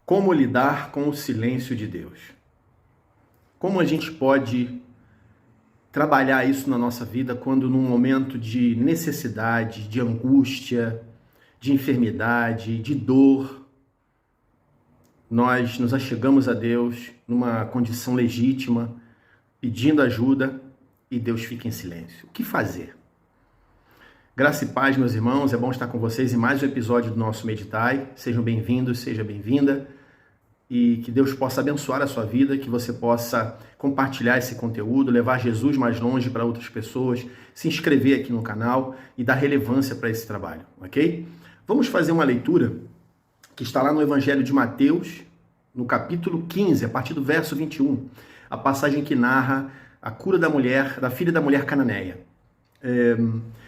Como lidar com o silêncio de Deus? Como a gente pode trabalhar isso na nossa vida quando num momento de necessidade, de angústia, de enfermidade, de dor, nós nos achegamos a Deus numa condição legítima, pedindo ajuda e Deus fica em silêncio? O que fazer? Graça e paz, meus irmãos, é bom estar com vocês em mais um episódio do nosso Meditai. Sejam bem-vindos, seja bem-vinda. E que Deus possa abençoar a sua vida, que você possa compartilhar esse conteúdo, levar Jesus mais longe para outras pessoas, se inscrever aqui no canal e dar relevância para esse trabalho, ok? Vamos fazer uma leitura que está lá no Evangelho de Mateus, no capítulo 15, a partir do verso 21, a passagem que narra a cura da filha da mulher cananeia.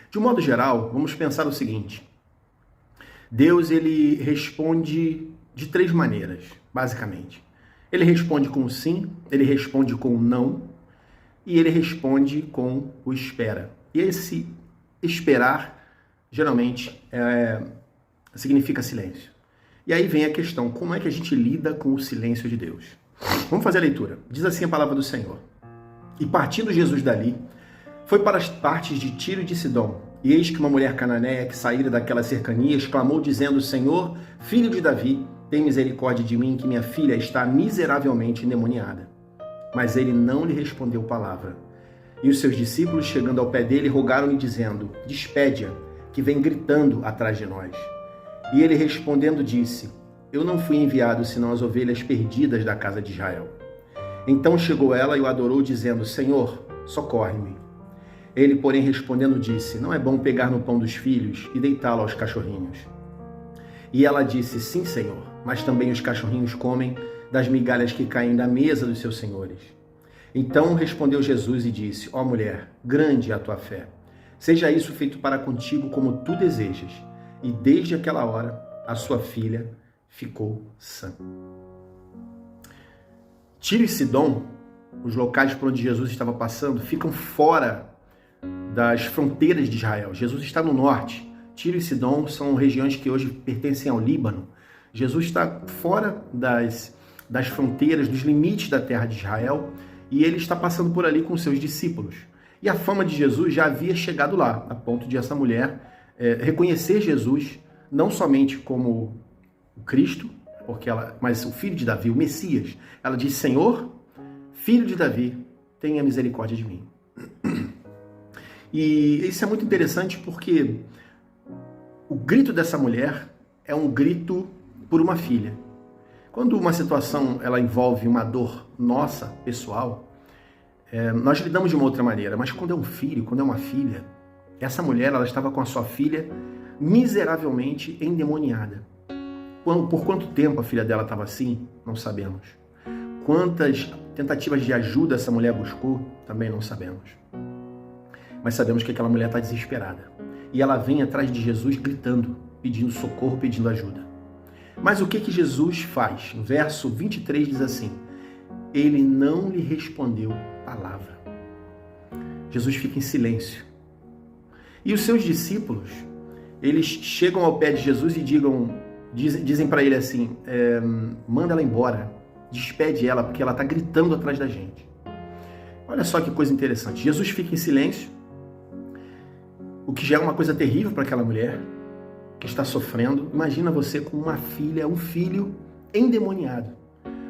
De um modo geral, vamos pensar o seguinte: Deus, ele responde de três maneiras, basicamente. Ele responde com sim, ele responde com não e ele responde com o espera. E esse esperar, geralmente, significa silêncio. E aí vem a questão: como é que a gente lida com o silêncio de Deus? Vamos fazer a leitura. Diz assim a palavra do Senhor: E partindo Jesus dali, foi para as partes de Tiro e de Sidom. E eis que uma mulher cananeia que saíra daquelas cercanias clamou dizendo: Senhor, filho de Davi, tem misericórdia de mim, que minha filha está miseravelmente endemoniada. Mas ele não lhe respondeu palavra. E os seus discípulos, chegando ao pé dele, rogaram-lhe dizendo: Despede-a, que vem gritando atrás de nós. E ele respondendo disse: Eu não fui enviado senão as ovelhas perdidas da casa de Israel. Então chegou ela e o adorou, dizendo: Senhor, socorre-me. Ele, porém, respondendo disse: Não é bom pegar no pão dos filhos e deitá-lo aos cachorrinhos. E ela disse: Sim, Senhor, mas também os cachorrinhos comem das migalhas que caem da mesa dos seus senhores. Então respondeu Jesus e disse: Ó mulher, grande é a tua fé. Seja isso feito para contigo como tu desejas. E desde aquela hora a sua filha ficou sã. Tiro e Sidom, os locais por onde Jesus estava passando, ficam fora das fronteiras de Israel. Jesus está no norte. Tiro e Sidom são regiões que hoje pertencem ao Líbano. Jesus está fora das fronteiras, dos limites da terra de Israel, e ele está passando por ali com seus discípulos. E a fama de Jesus já havia chegado lá, a ponto de essa mulher reconhecer Jesus não somente como o Cristo, mas o filho de Davi, o Messias. Ela diz: Senhor, filho de Davi, tenha misericórdia de mim. E isso é muito interessante porque o grito dessa mulher é um grito por uma filha. Quando uma situação ela envolve uma dor nossa, pessoal, nós lidamos de uma outra maneira. Mas quando é um filho, quando é uma filha, essa mulher ela estava com a sua filha miseravelmente endemoniada. Por quanto tempo a filha dela estava assim? Não sabemos. Quantas tentativas de ajuda essa mulher buscou? Também não sabemos. Mas sabemos que aquela mulher está desesperada. E ela vem atrás de Jesus gritando, pedindo socorro, pedindo ajuda. Mas o que Jesus faz? No verso 23 diz assim: Ele não lhe respondeu palavra. Jesus fica em silêncio. E os seus discípulos, eles chegam ao pé de Jesus e dizem para ele assim: manda ela embora, despede ela, porque ela está gritando atrás da gente. Olha só que coisa interessante. Jesus fica em silêncio, o que já é uma coisa terrível para aquela mulher que está sofrendo. Imagina você com uma filha, um filho endemoniado.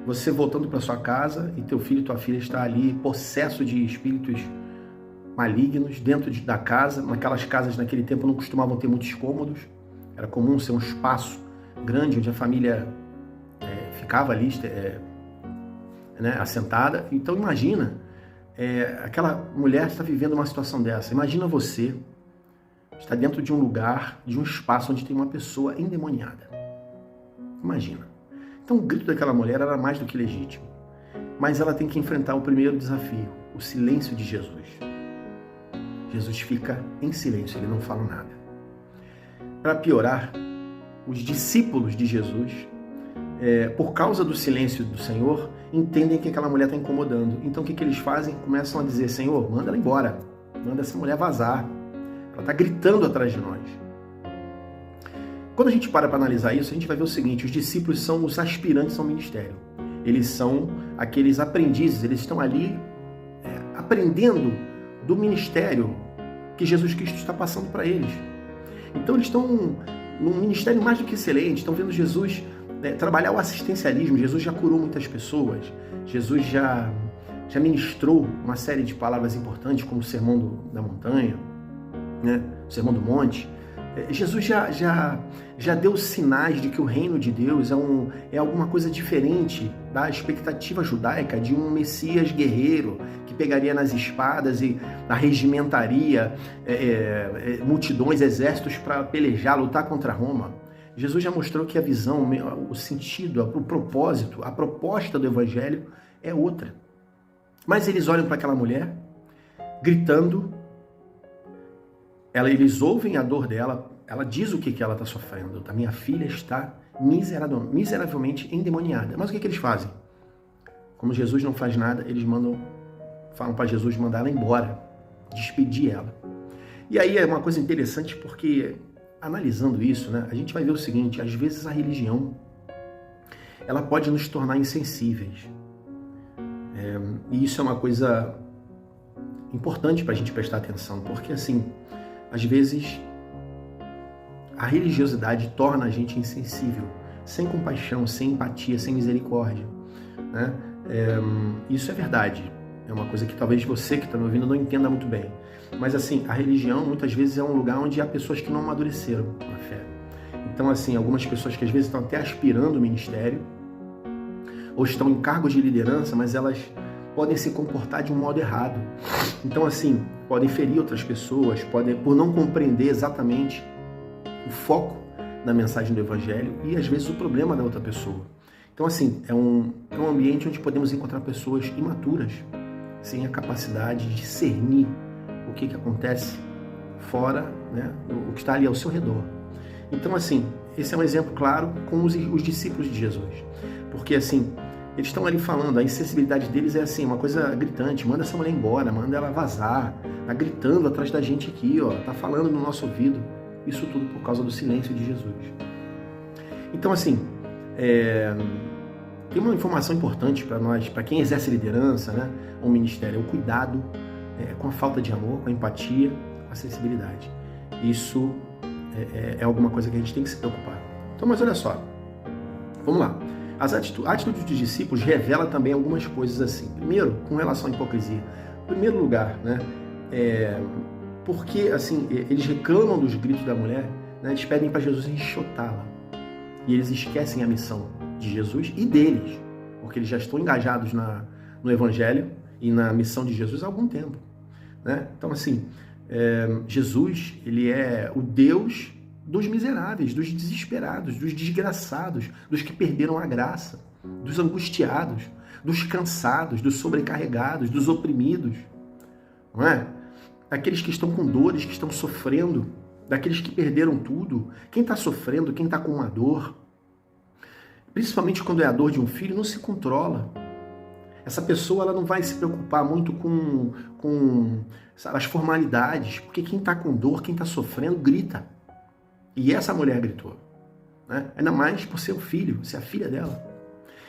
Você voltando para sua casa e teu filho e tua filha está ali possesso de espíritos malignos dentro da casa. Naquelas casas naquele tempo não costumavam ter muitos cômodos. Era comum ser um espaço grande onde a família ficava ali assentada. Então imagina, aquela mulher está vivendo uma situação dessa. Imagina você está dentro de um lugar, de um espaço onde tem uma pessoa endemoniada. Imagina. Então o grito daquela mulher era mais do que legítimo. Mas ela tem que enfrentar o primeiro desafio, o silêncio de Jesus. Jesus fica em silêncio, ele não fala nada. para piorar, os discípulos de Jesus, por causa do silêncio do Senhor, entendem que aquela mulher está incomodando. Então o que eles fazem? Começam a dizer: Senhor, manda ela embora, manda essa mulher vazar, ela está gritando atrás de nós. Quando a gente para analisar isso, a gente vai ver o seguinte: os discípulos são os aspirantes ao ministério. Eles são aqueles aprendizes, eles estão ali aprendendo do ministério que Jesus Cristo está passando para eles. Então eles estão num ministério mais do que excelente, estão vendo Jesus trabalhar o assistencialismo. Jesus já curou muitas pessoas, Jesus já ministrou uma série de palavras importantes, como o Sermão da Montanha, né? O Sermão do Monte. Jesus já deu sinais de que o reino de Deus é alguma coisa diferente da expectativa judaica de um Messias guerreiro que pegaria nas espadas e arregimentaria multidões, exércitos para pelejar, lutar contra Roma. Jesus já mostrou que a visão, o sentido, o propósito, a proposta do evangelho é outra. Mas eles olham para aquela mulher gritando. Eles ouvem a dor dela, ela diz o que ela está sofrendo. A minha filha está miseravelmente endemoniada. Mas o que eles fazem? Como Jesus não faz nada, eles falam para Jesus mandar ela embora, despedir ela. E aí é uma coisa interessante porque, analisando isso, né, a gente vai ver o seguinte: às vezes a religião ela pode nos tornar insensíveis. E isso é uma coisa importante para a gente prestar atenção, porque assim, às vezes, a religiosidade torna a gente insensível, sem compaixão, sem empatia, sem misericórdia, né? Isso é verdade. É uma coisa que talvez você que está me ouvindo não entenda muito bem. Mas assim, a religião muitas vezes é um lugar onde há pessoas que não amadureceram na fé. Então assim, algumas pessoas que às vezes estão até aspirando o ministério, ou estão em cargos de liderança, mas elas podem se comportar de um modo errado. Então assim, podem ferir outras pessoas, podem, por não compreender exatamente o foco da mensagem do evangelho e às vezes o problema da outra pessoa. Então assim, é um ambiente onde podemos encontrar pessoas imaturas, sem a capacidade de discernir o que acontece fora, né, o que está ali ao seu redor. Então assim, esse é um exemplo claro com os discípulos de Jesus. Porque assim, eles estão ali falando, a insensibilidade deles é assim, uma coisa gritante: manda essa mulher embora, manda ela vazar, tá gritando atrás da gente aqui, ó, tá falando no nosso ouvido. Isso tudo por causa do silêncio de Jesus. Então assim, tem uma informação importante para nós, para quem exerce liderança, né, ou ministério: é o cuidado com a falta de amor, com a empatia, com a sensibilidade. Isso é alguma coisa que a gente tem que se preocupar. Então, mas olha só, vamos lá. A atitude dos discípulos revela também algumas coisas assim. Primeiro, com relação à hipocrisia. Em primeiro lugar, né, porque assim, eles reclamam dos gritos da mulher, né, eles pedem para Jesus enxotá-la. E eles esquecem a missão de Jesus e deles, porque eles já estão engajados no Evangelho e na missão de Jesus há algum tempo, né? Então assim, Jesus, ele é o Deus dos miseráveis, dos desesperados, dos desgraçados, dos que perderam a graça, dos angustiados, dos cansados, dos sobrecarregados, dos oprimidos, não é? Daqueles que estão com dores, que estão sofrendo, daqueles que perderam tudo. Quem está sofrendo, quem está com uma dor, principalmente quando é a dor de um filho, não se controla. Essa pessoa ela não vai se preocupar muito com as formalidades, porque quem está com dor, quem está sofrendo, grita. E essa mulher gritou, né? Ainda mais por ser o filho, ser a filha dela.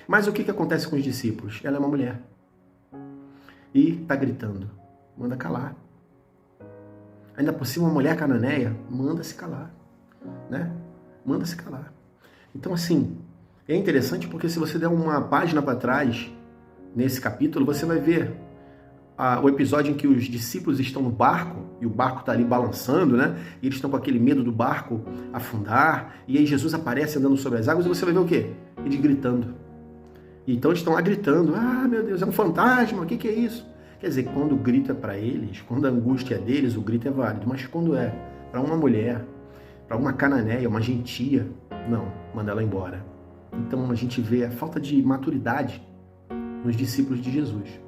Mas o que acontece com os discípulos? Ela é uma mulher e está gritando. Manda calar. Ainda por cima, uma mulher cananeia, manda se calar, né? Manda se calar. Então assim, é interessante porque se você der uma página para trás nesse capítulo, você vai ver o episódio em que os discípulos estão no barco, e o barco está ali balançando, né? E eles estão com aquele medo do barco afundar, e aí Jesus aparece andando sobre as águas, e você vai ver o quê? Eles gritando. Então eles estão lá gritando: ah, meu Deus, é um fantasma, o que é isso? Quer dizer, quando o grito é para eles, quando a angústia é deles, o grito é válido, mas quando é para uma mulher, para uma cananeia, uma gentia, não, manda ela embora. Então a gente vê a falta de maturidade nos discípulos de Jesus.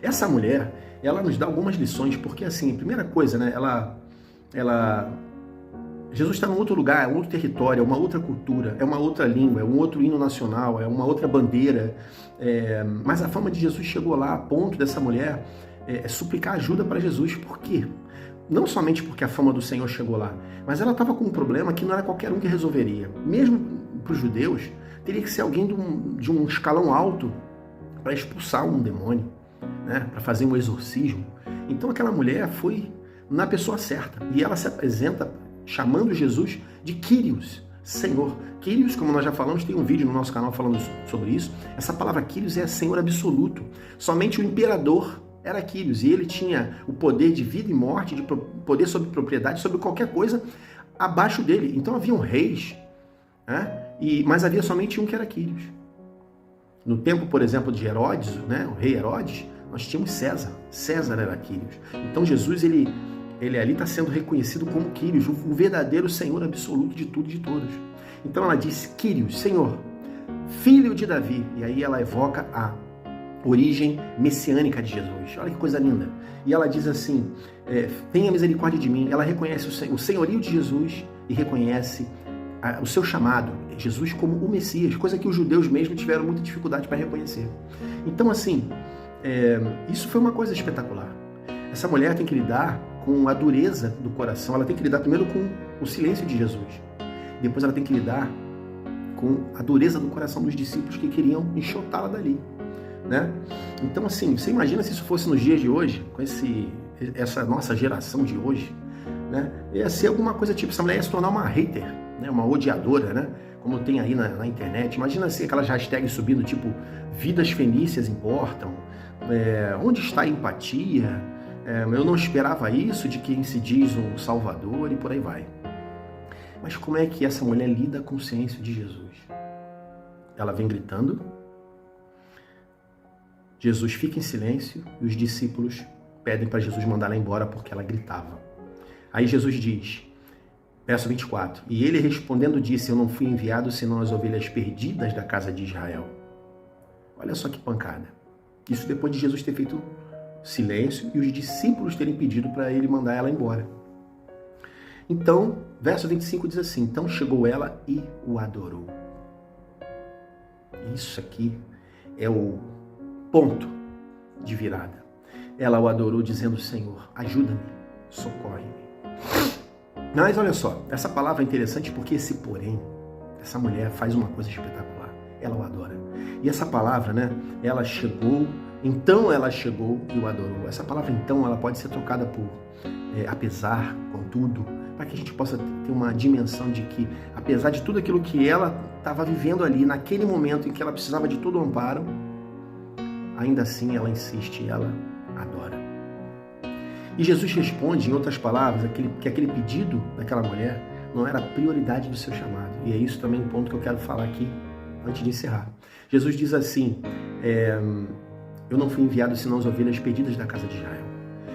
Essa mulher, ela nos dá algumas lições, porque assim, a primeira coisa, né, ela Jesus está num outro lugar, é um outro território, é uma outra cultura, é uma outra língua, é um outro hino nacional, é uma outra bandeira. Mas a fama de Jesus chegou lá a ponto dessa mulher suplicar ajuda para Jesus. Por quê? Não somente porque a fama do Senhor chegou lá, mas ela estava com um problema que não era qualquer um que resolveria. Mesmo para os judeus, teria que ser alguém de um escalão alto para expulsar um demônio, né? Para fazer um exorcismo. Então aquela mulher foi na pessoa certa e ela se apresenta chamando Jesus de Kyrios, Senhor. Kyrios, como nós já falamos, tem um vídeo no nosso canal falando sobre isso. Essa palavra Kyrios é Senhor absoluto. Somente o imperador era Kyrios e ele tinha o poder de vida e morte, de poder sobre propriedade, sobre qualquer coisa abaixo dele. Então haviam reis, né? Mas havia somente um que era Kyrios. No tempo, por exemplo, de Herodes, né, o rei Herodes, nós tínhamos César. César era Kyrios. Então Jesus, ele ali está sendo reconhecido como Kyrios, o verdadeiro Senhor absoluto de tudo e de todos. Então ela diz, Kyrios, Senhor, filho de Davi. E aí ela evoca a origem messiânica de Jesus. Olha que coisa linda. E ela diz assim, tenha misericórdia de mim. Ela reconhece o senhorio de Jesus e reconhece o seu chamado, Jesus como o Messias, coisa que os judeus mesmo tiveram muita dificuldade para reconhecer. Então assim, isso foi uma coisa espetacular. Essa mulher tem que lidar com a dureza do coração, ela tem que lidar primeiro com o silêncio de Jesus, depois ela tem que lidar com a dureza do coração dos discípulos que queriam enxotá-la dali, né? Então assim, você imagina se isso fosse nos dias de hoje, com essa nossa geração de hoje, né? Ia ser alguma coisa tipo, essa mulher ia se tornar uma hater, né? Uma odiadora, né? Como tem aí na internet. Imagina assim, aquelas hashtags subindo tipo, vidas fenícias importam, onde está a empatia? Eu não esperava isso de quem se diz um salvador e por aí vai. Mas como é que essa mulher lida com o silêncio de Jesus? Ela vem gritando, Jesus fica em silêncio e os discípulos pedem para Jesus mandar ela embora porque ela gritava. Aí Jesus diz, verso 24, e ele respondendo disse, eu não fui enviado senão as ovelhas perdidas da casa de Israel. Olha só que pancada. Isso depois de Jesus ter feito silêncio e os discípulos terem pedido para ele mandar ela embora. Então, verso 25 diz assim, então chegou ela e o adorou. Isso aqui é o ponto de virada. Ela o adorou dizendo, Senhor, ajuda-me, socorre-me. Mas olha só, essa palavra é interessante porque esse porém, essa mulher faz uma coisa espetacular. Ela o adora. E essa palavra, né, ela chegou, então ela chegou e o adorou. Essa palavra então, ela pode ser trocada por apesar, contudo, para que a gente possa ter uma dimensão de que, apesar de tudo aquilo que ela estava vivendo ali, naquele momento em que ela precisava de todo o amparo, ainda assim ela insiste, ela adora. E Jesus responde, em outras palavras, que aquele pedido daquela mulher não era a prioridade do seu chamado. E é isso também um ponto que eu quero falar aqui antes de encerrar. Jesus diz assim, eu não fui enviado senão as ovelhas perdidas da casa de Israel.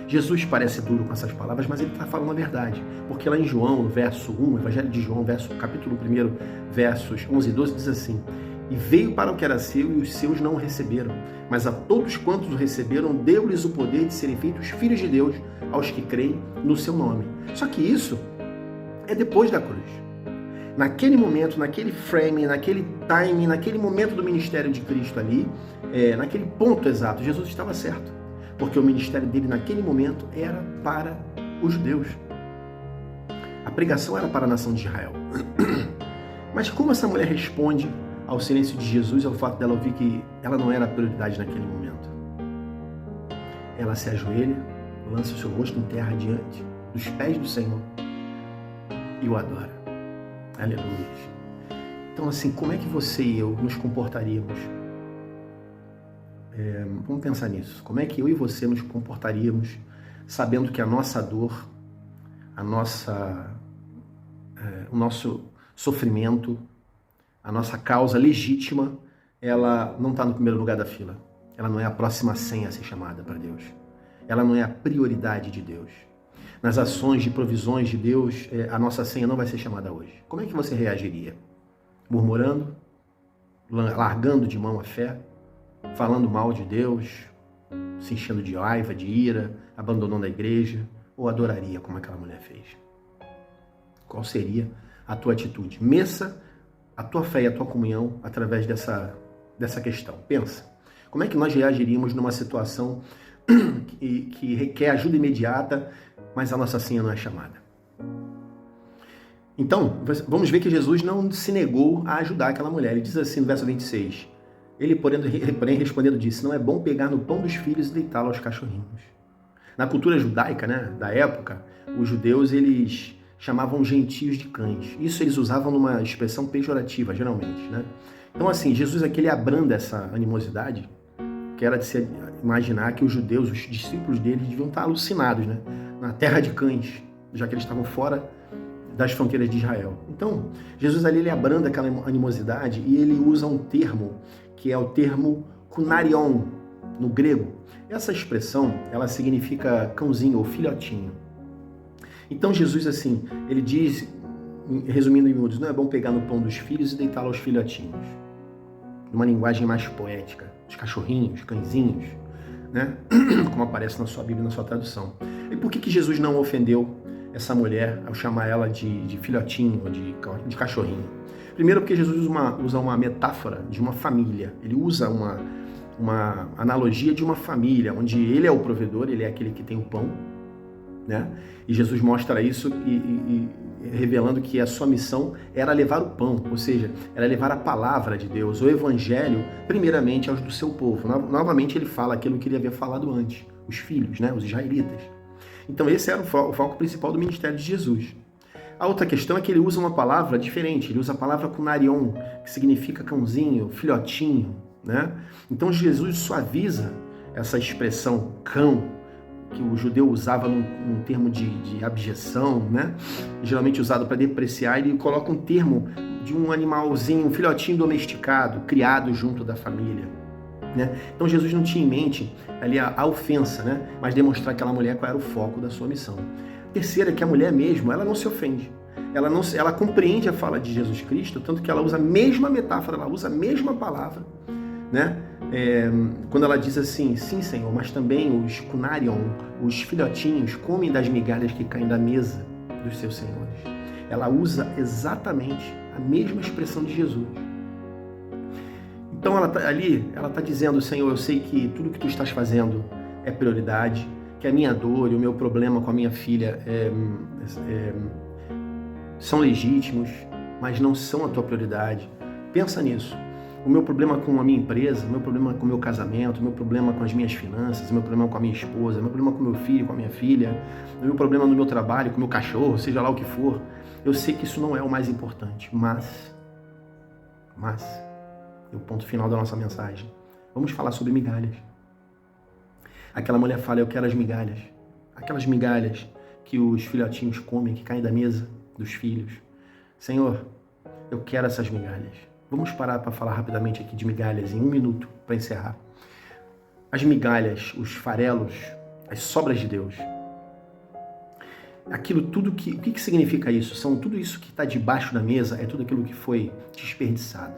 Jesus parece duro com essas palavras, mas ele está falando a verdade. Porque lá em João, no verso 1, Evangelho de João, capítulo 1, versos 11 e 12, diz assim, e veio para o que era seu e os seus não o receberam. Mas a todos quantos o receberam, deu-lhes o poder de serem feitos filhos de Deus, aos que creem no seu nome. Só que isso é depois da cruz. Naquele momento, naquele frame, naquele time, naquele momento do ministério de Cristo ali, naquele ponto exato, Jesus estava certo. Porque o ministério dele naquele momento era para os judeus. A pregação era para a nação de Israel. Mas como essa mulher responde ao silêncio de Jesus, ao fato dela ouvir que ela não era a prioridade naquele momento? Ela se ajoelha, lança o seu rosto em terra diante dos pés do Senhor e o adora. Aleluia. Então assim, como é que você e eu nos comportaríamos? Vamos pensar nisso. Como é que eu e você nos comportaríamos sabendo que a nossa dor, o nosso sofrimento, a nossa causa legítima, ela não está no primeiro lugar da fila. Ela não é a próxima senha a ser chamada para Deus. Ela não é a prioridade de Deus. Nas ações de provisões de Deus, a nossa senha não vai ser chamada hoje. Como é que você reagiria? Murmurando? Largando de mão a fé? Falando mal de Deus? Se enchendo de raiva, de ira? Abandonando a igreja? Ou adoraria como aquela mulher fez? Qual seria a tua atitude? Meça a tua fé e a tua comunhão através dessa questão. Pensa, como é que nós reagiríamos numa situação que requer ajuda imediata, mas a nossa senha não é chamada? Então, vamos ver que Jesus não se negou a ajudar aquela mulher. Ele diz assim no verso 26, ele, porém, respondendo, disse, não é bom pegar no pão dos filhos e deitá-lo aos cachorrinhos. Na cultura judaica, né, da época, os judeus, eles chamavam gentios de cães. Isso eles usavam numa expressão pejorativa, geralmente, né? Então, assim, Jesus aqui, ele abranda essa animosidade, que era de se imaginar que os judeus, os discípulos deles, deviam estar alucinados, né? Na terra de cães, já que eles estavam fora das fronteiras de Israel. Então, Jesus ali, ele abranda aquela animosidade e ele usa um termo, que é o termo kunarion, no grego. Essa expressão, ela significa cãozinho ou filhotinho. Então, Jesus, assim, ele diz, resumindo em miúdos, não é bom pegar no pão dos filhos e deitá-lo aos filhotinhos. Numa linguagem mais poética, os cachorrinhos, cãezinhos, né? Como aparece na sua Bíblia, na sua tradução. E por que Jesus não ofendeu essa mulher ao chamar ela de filhotinho ou de cachorrinho? Primeiro porque Jesus usa uma metáfora de uma família. Ele usa uma analogia de uma família, onde ele é o provedor, ele é aquele que tem o pão, né? E Jesus mostra isso e revelando que a sua missão era levar o pão, ou seja, era levar a palavra de Deus, o evangelho, primeiramente aos do seu povo. Novamente ele fala aquilo que ele havia falado antes, os filhos, né? Os israelitas. Então esse era o foco principal do ministério de Jesus. A outra questão é que ele usa uma palavra diferente, ele usa a palavra kunarion, que significa cãozinho, filhotinho, né? Então Jesus suaviza essa expressão cão, que o judeu usava num termo de abjeção, né? Geralmente usado para depreciar, ele coloca um termo de um animalzinho, um filhotinho domesticado, criado junto da família, né? Então Jesus não tinha em mente ali a ofensa, né? Mas demonstrar aquela mulher qual era o foco da sua missão. Terceira, que a mulher mesmo, ela não se ofende. Ela compreende a fala de Jesus Cristo, tanto que ela usa a mesma metáfora, ela usa a mesma palavra, né? Quando ela diz assim, sim, Senhor, mas também os kunarion, os filhotinhos, comem das migalhas que caem da mesa dos seus senhores. Ela usa exatamente a mesma expressão de Jesus. Então ela está dizendo, Senhor, eu sei que tudo que tu estás fazendo é prioridade, que a minha dor e o meu problema com a minha filha são legítimos, mas não são a tua prioridade. Pensa nisso. O meu problema com a minha empresa, o meu problema com o meu casamento, o meu problema com as minhas finanças, o meu problema com a minha esposa, o meu problema com o meu filho, com a minha filha, o meu problema no meu trabalho, com o meu cachorro, seja lá o que for, eu sei que isso não é o mais importante, mas, é o ponto final da nossa mensagem. Vamos falar sobre migalhas. Aquela mulher fala, eu quero as migalhas. Aquelas migalhas que os filhotinhos comem, que caem da mesa dos filhos. Senhor, eu quero essas migalhas. Vamos parar para falar rapidamente aqui de migalhas em 1 minuto para encerrar. As migalhas, os farelos, as sobras de Deus. Aquilo tudo que... O que significa isso? Tudo isso que está debaixo da mesa é tudo aquilo que foi desperdiçado.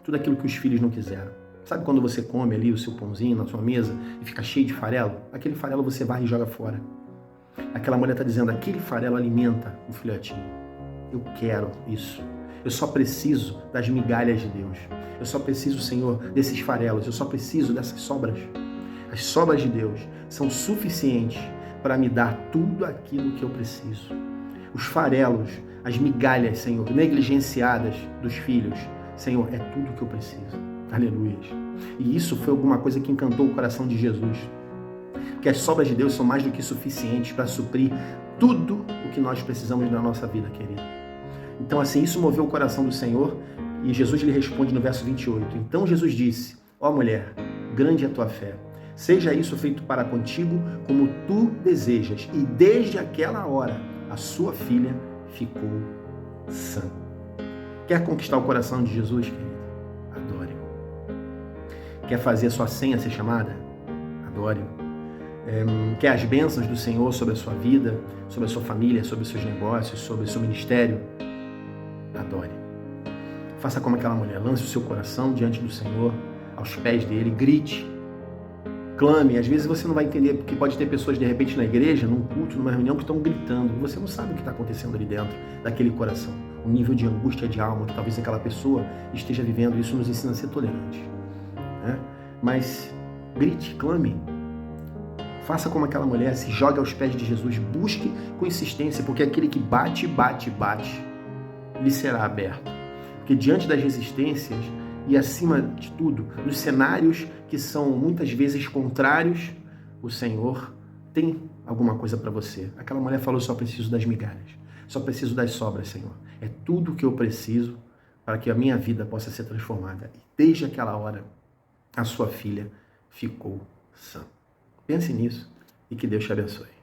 Tudo aquilo que os filhos não quiseram. Sabe quando você come ali o seu pãozinho na sua mesa e fica cheio de farelo? Aquele farelo você varre e joga fora. Aquela mulher está dizendo, aquele farelo alimenta o filhotinho. Eu quero isso. Eu só preciso das migalhas de Deus. Eu só preciso, Senhor, desses farelos. Eu só preciso dessas sobras. As sobras de Deus são suficientes para me dar tudo aquilo que eu preciso. Os farelos, as migalhas, Senhor, negligenciadas dos filhos, Senhor, é tudo que eu preciso. Aleluia. E isso foi alguma coisa que encantou o coração de Jesus. Porque as sobras de Deus são mais do que suficientes para suprir tudo o que nós precisamos na nossa vida, querido. Então, assim, isso moveu o coração do Senhor e Jesus lhe responde no verso 28. Então Jesus disse, ó mulher, grande é a tua fé. Seja isso feito para contigo como tu desejas. E desde aquela hora, a sua filha ficou sã. Quer conquistar o coração de Jesus, querido? Adore. Quer fazer a sua senha ser chamada? Adore. Quer as bênçãos do Senhor sobre a sua vida, sobre a sua família, sobre os seus negócios, sobre o seu ministério? Adore. Faça como aquela mulher, lance o seu coração diante do Senhor, aos pés dele, grite. Clame. Às vezes você não vai entender, porque pode ter pessoas, de repente, na igreja, num culto, numa reunião, que estão gritando. E você não sabe o que está acontecendo ali dentro daquele coração. O nível de angústia de alma que talvez aquela pessoa esteja vivendo. Isso nos ensina a ser tolerantes, né? Mas grite, clame. Faça como aquela mulher, se jogue aos pés de Jesus. Busque com insistência, porque aquele que bate, bate, bate, lhe será aberto. Porque diante das resistências, e acima de tudo, nos cenários que são muitas vezes contrários, o Senhor tem alguma coisa para você. Aquela mulher falou, só preciso das migalhas, só preciso das sobras, Senhor. É tudo o que eu preciso para que a minha vida possa ser transformada. E desde aquela hora, a sua filha ficou sã. Pense nisso e que Deus te abençoe.